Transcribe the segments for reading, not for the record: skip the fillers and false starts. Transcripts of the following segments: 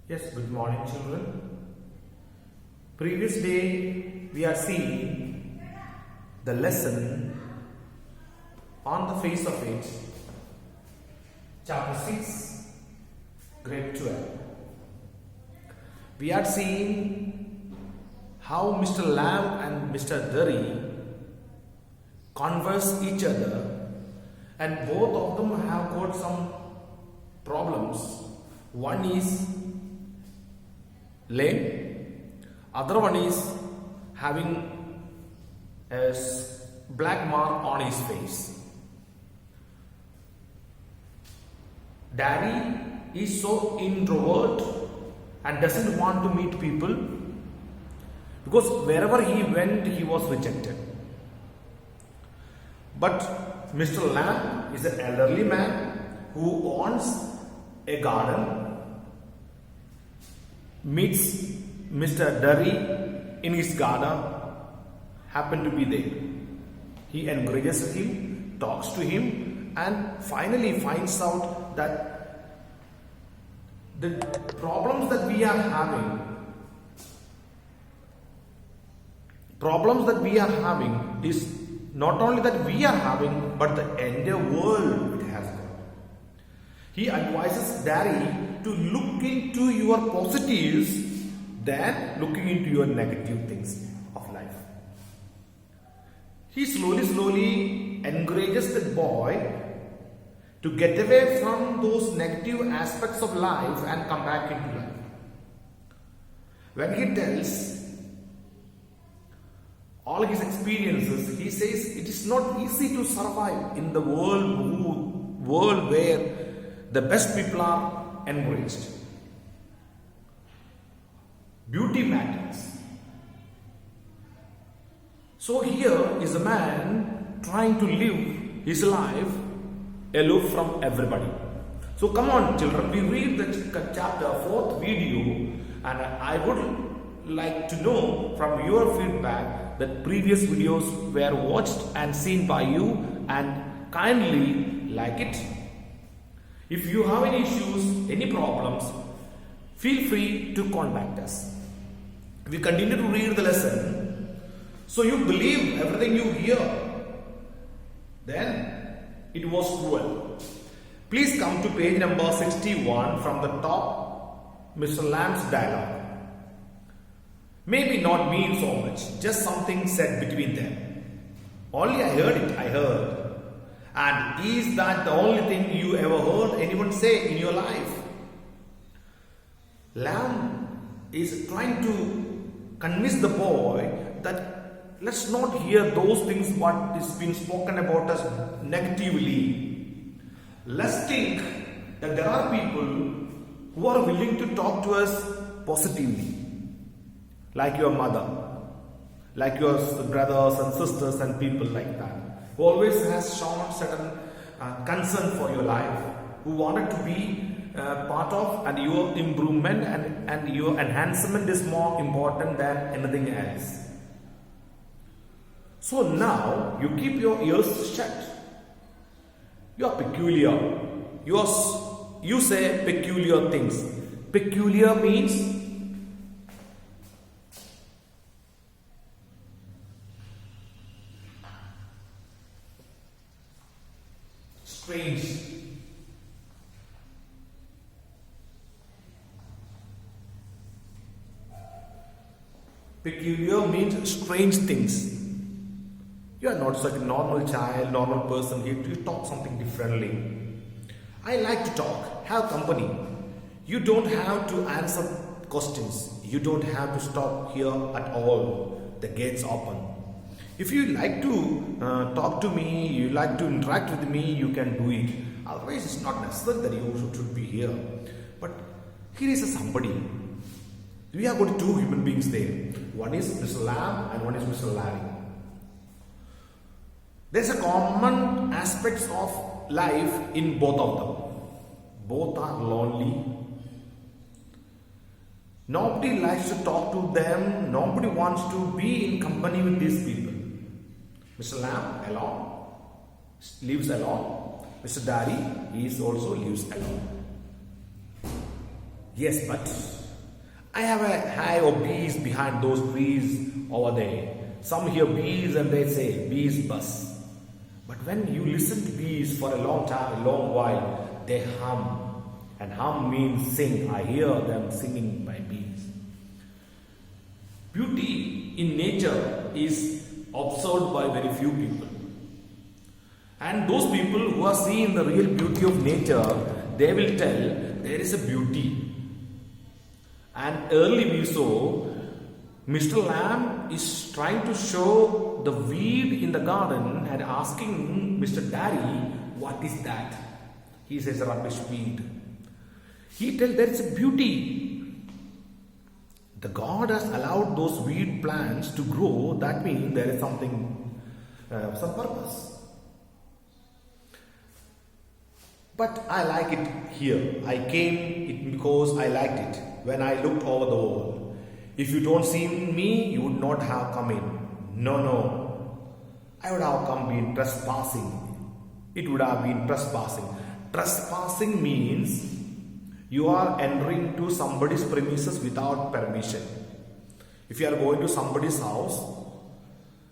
Yes, good morning, children. Previous day we are seeing the lesson on the face of it, chapter 6, grade 12. We are seeing how Mr. Lamb and Mr. Derry converse each other, and both of them have got some problems. One is lame, other one is having a black mark on his face. Daddy is so introvert and doesn't want to meet people because wherever he went he was rejected. But Mr. Lamb is an elderly man who owns a garden, meets Mr. Derry in his garden, happened to be there. He encourages him, talks to him, and finally finds out that the problems that we are having is not only that we are having, but the entire world it has got. He advises Daddy to look into your positives than looking into your negative things of life. He slowly encourages the boy to get away from those negative aspects of life and come back into life. When he tells all his experiences, he says it is not easy to survive in the world where the best people are encouraged. Beauty matters. So here is a man trying to live his life aloof from everybody. So come on children, we read the chapter 4th video, and I would like to know from your feedback that previous videos were watched and seen by you, and kindly like it. If you have any issues, any problems, feel free to contact us. We continue to read the lesson. So you believe everything you hear, then it was cruel. Please come to page number 61 from the top, Mr. Lamb's dialogue. Maybe not mean so much, just something said between them. Only I heard. And is that the only thing you ever heard anyone say in your life? Lamb is trying to convince the boy that let's not hear those things what is been spoken about us negatively. Let's think that there are people who are willing to talk to us positively. Like your mother, like your brothers and sisters and people like that, who always has shown certain concern for your life, who wanted to be part of, and your improvement and your enhancement is more important than anything else. So now you keep your ears shut. You are peculiar. You say peculiar things. Peculiar means strange. Peculiar means strange things. You are not such a normal child, normal person. You talk something differently. I like to talk, have company. You don't have to answer questions. You don't have to stop here at all. The gate's open. If you like to talk to me, you like to interact with me, you can do it. Otherwise, it's not necessary that you should be here. But here is somebody. We have got two human beings there. One is Mr. Lamb and one is Mr. Larry. There's a common aspects of life in both of them. Both are lonely. Nobody likes to talk to them. Nobody wants to be in company with these people. Mr. Lamb alone, lives alone. Mr. Daddy, he also lives alone. Yes, but I have a hive of bees behind those trees over there. Some hear bees and they say bees buzz. But when you listen to bees for a long time, a long while, they hum. And hum means sing. I hear them singing by bees. Beauty in nature is observed by very few people. And those people who are seeing the real beauty of nature, they will tell there is a beauty. And early we saw Mr. Lamb is trying to show the weed in the garden and asking Mr. Daddy, what is that? He says rubbish weed. He tells there is a beauty. The God has allowed those weed plants to grow. That means there is something, some purpose. But I like it here. I came because I liked it. When I looked over the wall. If you don't see me, you would not have come in. No. I would have come been trespassing. It would have been trespassing. Trespassing means you are entering to somebody's premises without permission. If you are going to somebody's house,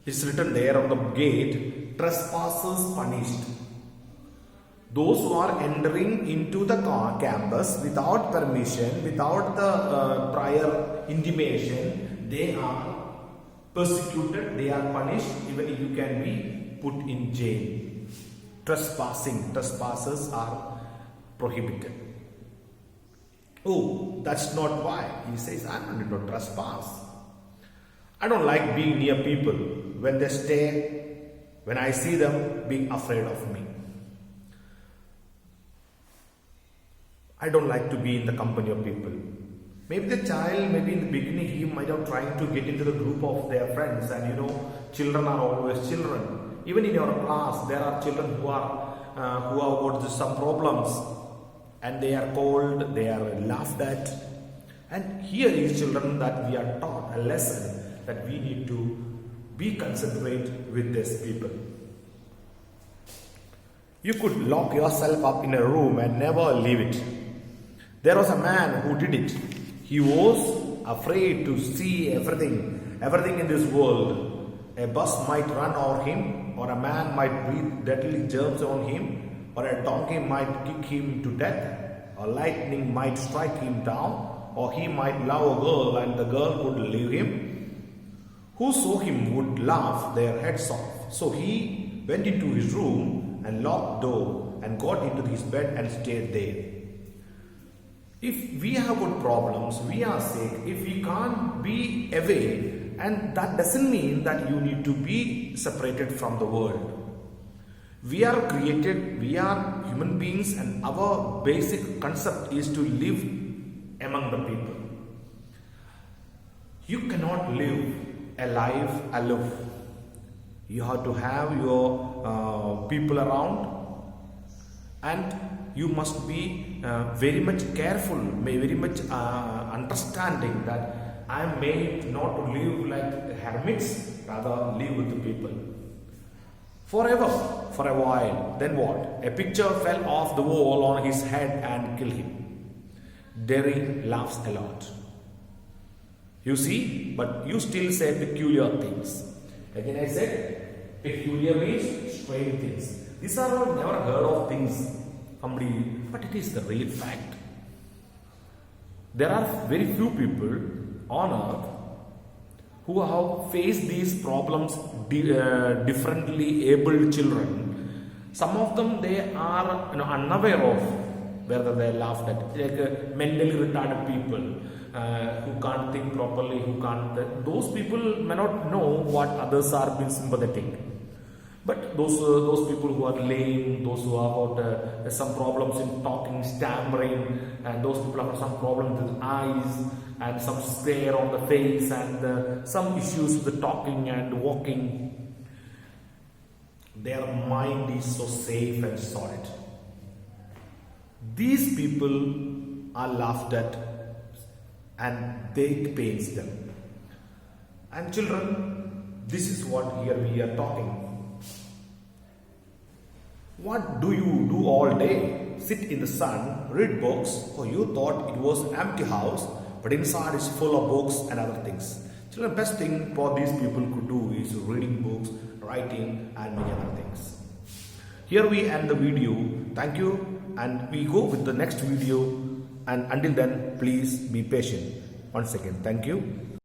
it's written there on the gate, trespassers punished. Those who are entering into the campus without permission, without the prior intimation, they are persecuted, they are punished, even you can be put in jail. Trespassers are prohibited. Oh, that's not why. He says, I'm not going to trespass. I don't like being near people when they stay, when I see them being afraid of me. I don't like to be in the company of people. Maybe the child, maybe in the beginning, he might have tried to get into the group of their friends, and children are always children. Even in your class, there are children who have got some problems, and they are called, they are laughed at. And here is children that we are taught a lesson that we need to be considerate with these people. You could lock yourself up in a room and never leave it. There was a man who did it. He was afraid to see everything in this world. A bus might run over him, or a man might breathe deadly germs on him, or a donkey might kick him to death, or lightning might strike him down, or he might love a girl and the girl would leave him. Who saw him would laugh their heads off. So he went into his room and locked the door and got into his bed and stayed there. If we have got problems, we are sick, if we can't be away, and that doesn't mean that you need to be separated from the world. We are created, we are human beings, and our basic concept is to live among the people. You cannot live a life alone. You have to have your people around, and you must be very much careful, very much understanding that I am made not to live like hermits, rather live with the people. Forever, for a while, then what? A picture fell off the wall on his head and killed him. Derry laughs a lot. You see, but you still say peculiar things. Again I said, peculiar means strange things. These are all never heard of things. But it is the real fact. There are very few people on earth who have faced these problems, differently abled children. Some of them they are unaware of whether they are laughed at, like mentally retarded people who can't think properly, who can't. Those people may not know what others are being sympathetic. But those people who are lame, those who have got some problems in talking, stammering, and those people have some problems with eyes, and some stare on the face, and some issues with the talking and walking, their mind is so safe and solid. These people are laughed at, and they pains them. And children, this is what here we are talking. What do you do all day? sit in the sun, read books. Oh, you thought it was an empty house, but inside is full of books and other things. Children, the best thing for these people could do is reading books, writing, and many other things. Here we end the video. Thank you, and we go with the next video. And until then, please be patient. Once again, thank you.